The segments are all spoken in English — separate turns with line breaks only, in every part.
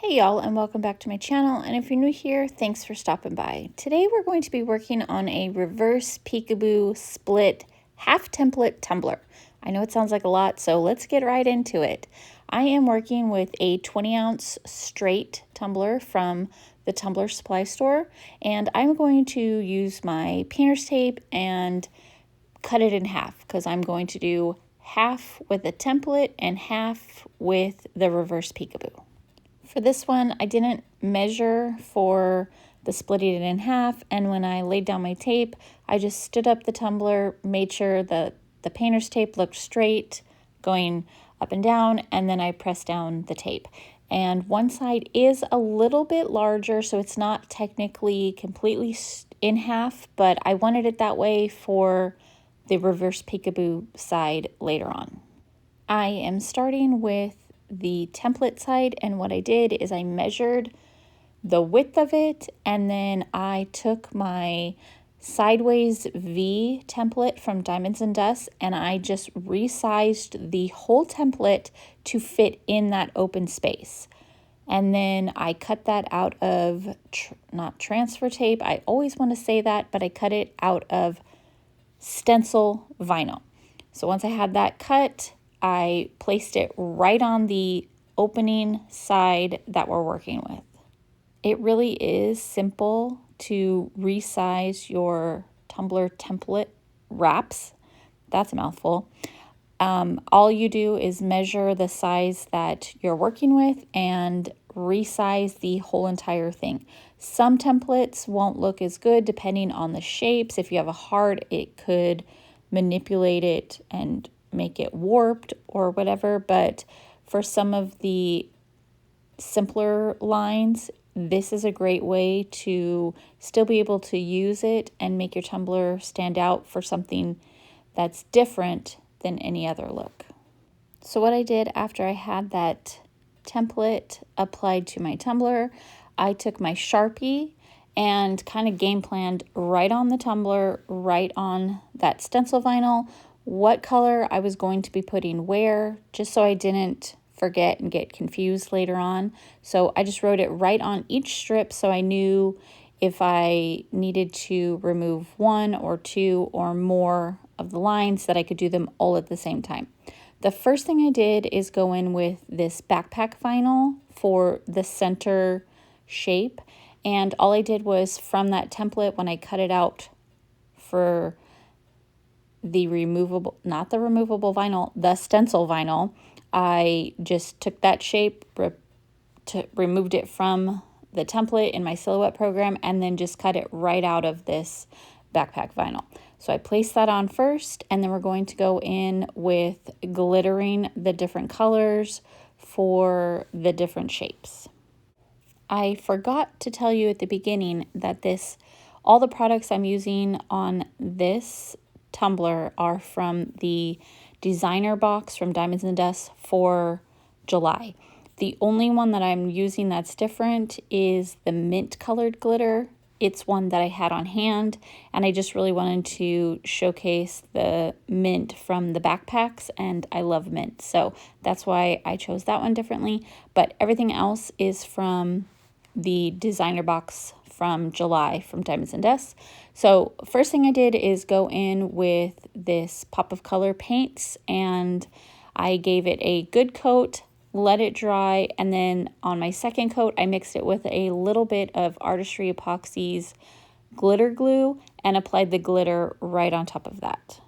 Hey y'all, and welcome back to my channel, and if you're new here, thanks for stopping by. Today we're going to be working on a reverse peekaboo split half template tumbler. I know it sounds like a lot, so let's get right into it. I am working with a 20-ounce straight tumbler from the Tumbler supply store, and I'm going to use my painter's tape and cut it in half because I'm going to do half with a template and half with the reverse peekaboo. For this one, I didn't measure for the splitting it in half, and when I laid down my tape, I just stood up the tumbler, made sure that the painter's tape looked straight, going up and down, and then I pressed down the tape. And one side is a little bit larger, so it's not technically completely in half, but I wanted it that way for the reverse peekaboo side later on. I am starting with the template side, and what I did is I measured the width of it, and then I took my sideways V template from Diamonds and Dust and I just resized the whole template to fit in that open space. And then I cut that out of, not transfer tape, I always want to say that, but I cut it out of stencil vinyl. So once I had that cut, I placed it right on the opening side that we're working with. It really is simple to resize your tumbler template wraps. That's a mouthful. All you do is measure the size that you're working with and resize the whole entire thing. Some templates won't look as good depending on the shapes. If you have a heart, it could manipulate it and make it warped or whatever, but for some of the simpler lines, this is a great way to still be able to use it and make your tumbler stand out for something that's different than any other look. So what I did after I had that template applied to my tumbler, I took my Sharpie and kind of game planned right on the tumbler, right on that stencil vinyl, what color I was going to be putting where, just so I didn't forget and get confused later on. So I just wrote it right on each strip so I knew if I needed to remove one or two or more of the lines that I could do them all at the same time. The first thing I did is go in with this backpack vinyl for the center shape, and all I did was from that template, when I cut it out for the removable, not the removable vinyl, the stencil vinyl, I just took that shape, removed it from the template in my silhouette program, and then just cut it right out of this backpack vinyl. So I placed that on first, and then we're going to go in with glittering the different colors for the different shapes. I forgot to tell you at the beginning that all the products I'm using on this tumbler are from the designer box from Diamonds and Dust for July. The only one that I'm using that's different is the mint colored glitter. It's one that I had on hand, and I just really wanted to showcase the mint from the backpacks, and I love mint, so that's why I chose that one differently. But everything else is from the designer box from July from Diamonds and Dust. So first thing I did is go in with this Pop of Color paints, and I gave it a good coat, let it dry, and then on my second coat I mixed it with a little bit of Artistry Epoxy's glitter glue and applied the glitter right on top of that.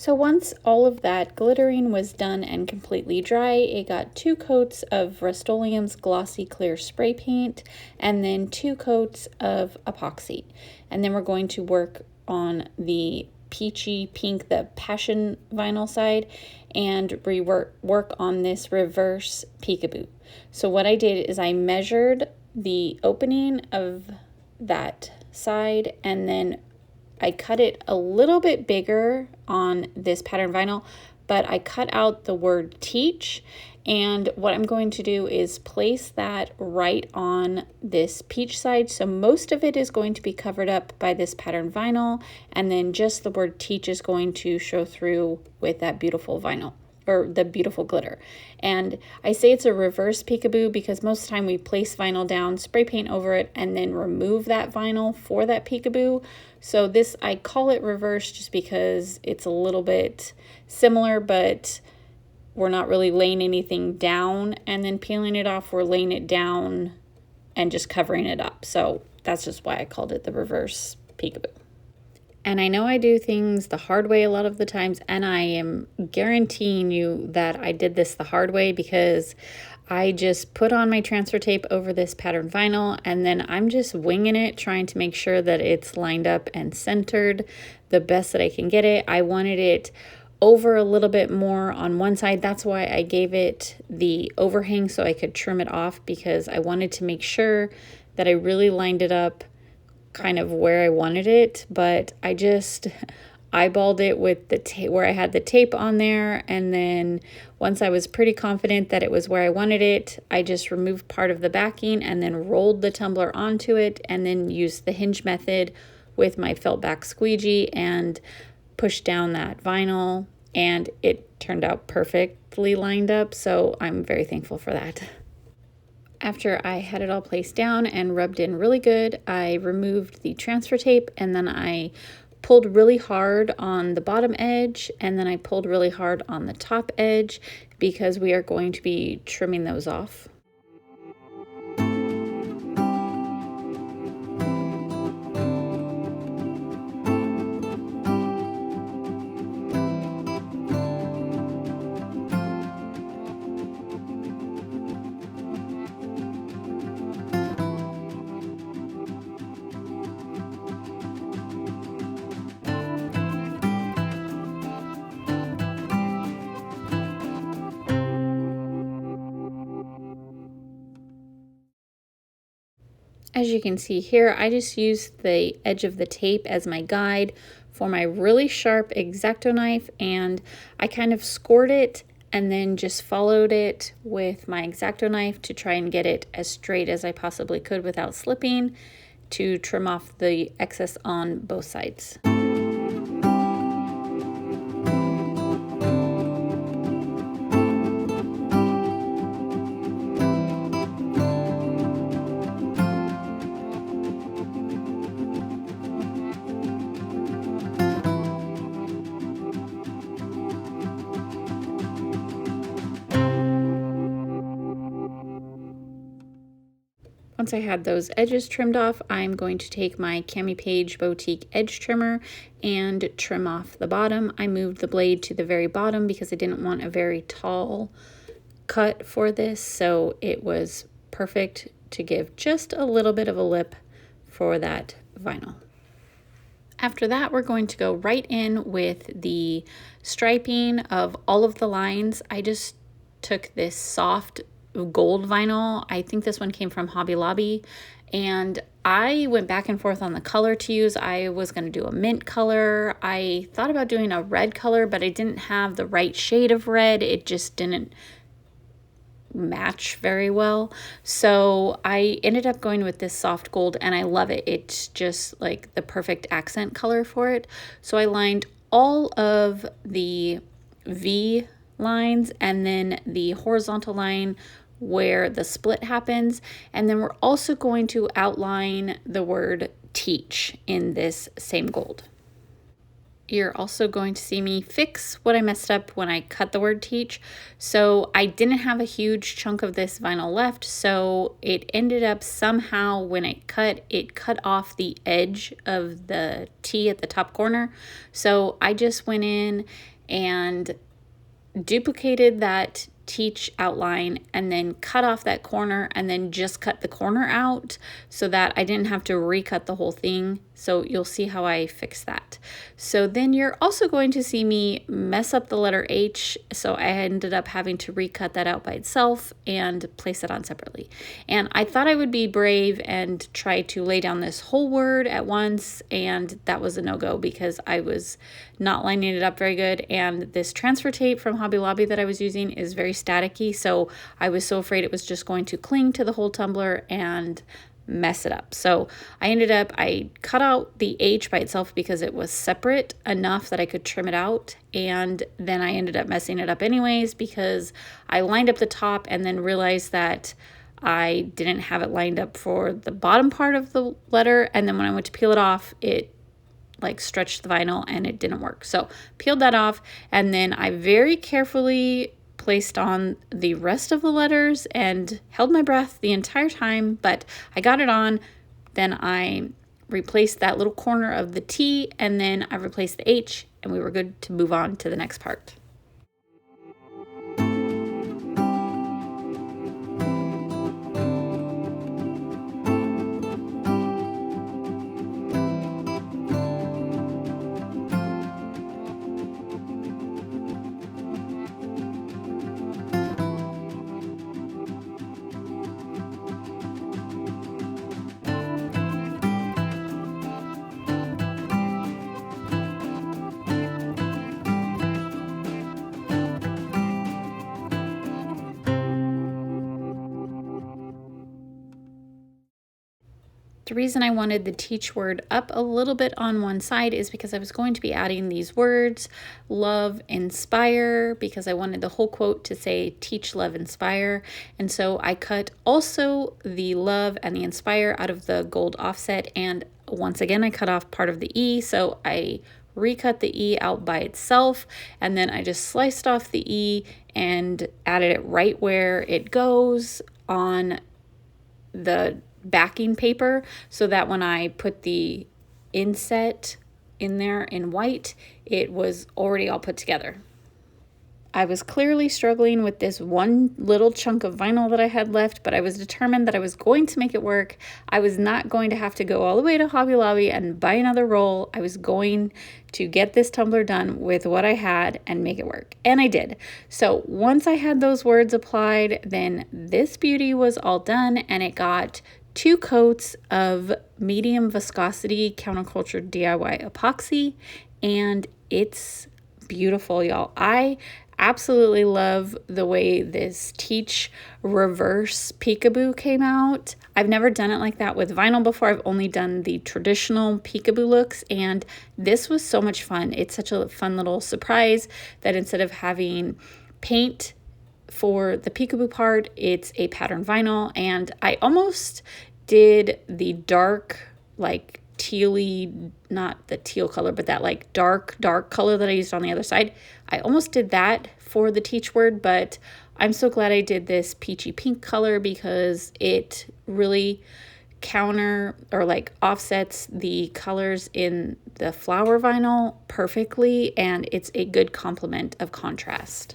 So once all of that glittering was done and completely dry, it got 2 coats of Rust-Oleum's glossy clear spray paint and then 2 coats of epoxy. And then we're going to work on the peachy pink, the passion vinyl side, and work on this reverse peekaboo. So what I did is I measured the opening of that side, and then I cut it a little bit bigger on this pattern vinyl, but I cut out the word teach. And what I'm going to do is place that right on this peach side. So most of it is going to be covered up by this pattern vinyl, and then just the word teach is going to show through with that beautiful vinyl, or the beautiful glitter. And I say it's a reverse peekaboo because most of the time we place vinyl down, spray paint over it, and then remove that vinyl for that peekaboo. So this, I call it reverse just because it's a little bit similar, but we're not really laying anything down and then peeling it off. We're laying it down and just covering it up. So that's just why I called it the reverse peekaboo. And I know I do things the hard way a lot of the times, and I am guaranteeing you that I did this the hard way because I just put on my transfer tape over this pattern vinyl, and then I'm just winging it, trying to make sure that it's lined up and centered the best that I can get it. I wanted it over a little bit more on one side. That's why I gave it the overhang so I could trim it off, because I wanted to make sure that I really lined it up kind of where I wanted it. But I just eyeballed it with the tape where I had the tape on there, and then once I was pretty confident that it was where I wanted it, I just removed part of the backing and then rolled the tumbler onto it, and then used the hinge method with my felt back squeegee and pushed down that vinyl, and it turned out perfectly lined up, so I'm very thankful for that. After I had it all placed down and rubbed in really good, I removed the transfer tape, and then I pulled really hard on the bottom edge, and then I pulled really hard on the top edge because we are going to be trimming those off. As you can see here, I just used the edge of the tape as my guide for my really sharp X-Acto knife, and I kind of scored it and then just followed it with my X-Acto knife to try and get it as straight as I possibly could without slipping, to trim off the excess on both sides. Once I had those edges trimmed off, I'm going to take my Cami Page Boutique edge trimmer and trim off the bottom. I moved the blade to the very bottom because I didn't want a very tall cut for this, so it was perfect to give just a little bit of a lip for that vinyl. After that, we're going to go right in with the striping of all of the lines. I just took this soft gold vinyl. I think this one came from Hobby Lobby, and I went back and forth on the color to use. I was going to do a mint color. I thought about doing a red color, but I didn't have the right shade of red. It just didn't match very well. So I ended up going with this soft gold, and I love it. It's just like the perfect accent color for it. So I lined all of the V lines and then the horizontal line where the split happens, and then we're also going to outline the word teach in this same gold. You're also going to see me fix what I messed up when I cut the word teach. So I didn't have a huge chunk of this vinyl left, so it ended up somehow when it cut off the edge of the T at the top corner. So I just went in and duplicated that teach outline and then cut off that corner and then just cut the corner out so that I didn't have to recut the whole thing. So you'll see how I fix that. So then you're also going to see me mess up the letter H. So I ended up having to recut that out by itself and place it on separately. And I thought I would be brave and try to lay down this whole word at once, and that was a no-go because I was not lining it up very good. And this transfer tape from Hobby Lobby that I was using is very staticky, so I was so afraid it was just going to cling to the whole tumbler and mess it up. So I cut out the H by itself because it was separate enough that I could trim it out, and then I ended up messing it up anyways because I lined up the top and then realized that I didn't have it lined up for the bottom part of the letter, and then when I went to peel it off, it like stretched the vinyl and it didn't work. So peeled that off, and then I very carefully placed on the rest of the letters and held my breath the entire time, but I got it on. Then I replaced that little corner of the T, and then I replaced the H, and we were good to move on to the next part. The reason I wanted the teach word up a little bit on one side is because I was going to be adding these words, love, inspire, because I wanted the whole quote to say teach, love, inspire. And so I cut also the love and the inspire out of the gold offset. And once again, I cut off part of the E. So I recut the E out by itself, and then I just sliced off the E and added it right where it goes on the backing paper, so that when I put the inset in there in white, it was already all put together. I was clearly struggling with this one little chunk of vinyl that I had left, but I was determined that I was going to make it work. I was not going to have to go all the way to Hobby Lobby and buy another roll. I was going to get this tumbler done with what I had and make it work. And I did. So once I had those words applied, then this beauty was all done, and it got 2 coats of medium viscosity counterculture DIY epoxy, and it's beautiful, y'all. I absolutely love the way this Teach reverse peekaboo came out. I've never done it like that with vinyl before. I've only done the traditional peekaboo looks, and this was so much fun. It's such a fun little surprise that instead of having paint for the peekaboo part, it's a pattern vinyl. And I almost did the dark, like tealy, not the teal color, but that like dark color that I used on the other side. I almost did that for the Teach word, but I'm so glad I did this peachy pink color because it really counter or like offsets the colors in the flower vinyl perfectly, and it's a good complement of contrast.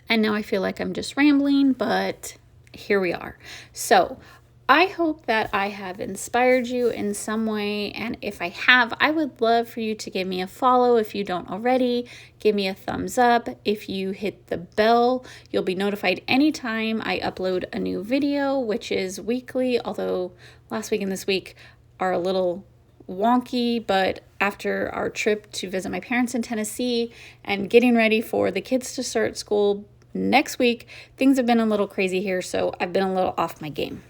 And now I feel like I'm just rambling, but here we are. So I hope that I have inspired you in some way, and if I have, I would love for you to give me a follow if you don't already. Give me a thumbs up. If you hit the bell, you'll be notified anytime I upload a new video, which is weekly, although last week and this week are a little wonky, but after our trip to visit my parents in Tennessee and getting ready for the kids to start school next week, things have been a little crazy here, so I've been a little off my game.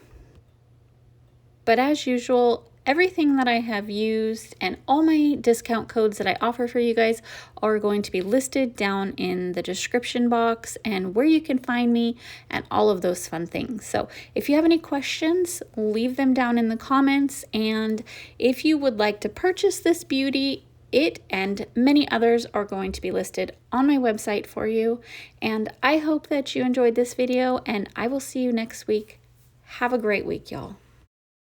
But as usual, everything that I have used and all my discount codes that I offer for you guys are going to be listed down in the description box and where you can find me and all of those fun things. So if you have any questions, leave them down in the comments. And if you would like to purchase this beauty, it and many others are going to be listed on my website for you. And I hope that you enjoyed this video, and I will see you next week. Have a great week, y'all.